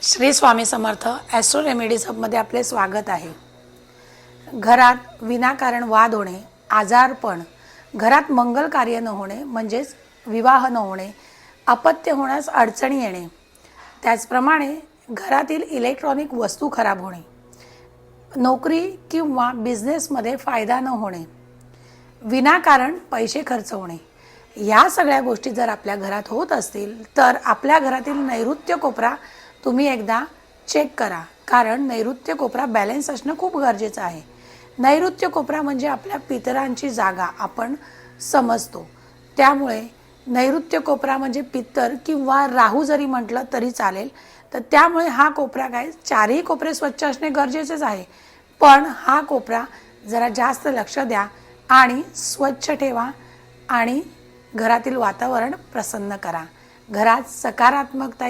Shri Swami Samarth Austro remedies हबमध्ये आपले स्वागत आहे। घरात विनाकारण वाद होणे, आजारपण, घरात मंगल कार्य न होणे म्हणजेच विवाह न होणे, अपत्य होण्यास अडचणी येणे, त्याचप्रमाणे घरातील इलेक्ट्रॉनिक वस्तू खराब होणे, नोकरी किंवा बिझनेसमध्ये फायदा न होणे, विनाकारण पैसे खर्च होणे, या सगळ्या गोष्टी जर आपल्या घरात होत असतील तर आपल्या घरातील नैऋत्य कोपरा तुम्ही एकदा चेक करा। कारण नैऋत्य कोपरा बॅलन्स असणं खूप गरजेचं आहे। नैऋत्य कोपरा म्हणजे आपल्या पितरांची जागा आपण समजतो, त्यामुळे नैऋत्य कोपरा म्हणजे पितर किंवा राहू जरी म्हटलं तरी चालेल। तर त्यामुळे हा कोपरा काय, चारही कोपरे स्वच्छ असणे गरजेचेच आहे, पण हा कोपरा जरा जास्त लक्ष द्या आणि स्वच्छ ठेवा आणि घरातील वातावरण प्रसन्न करा। घरात सकारात्मकता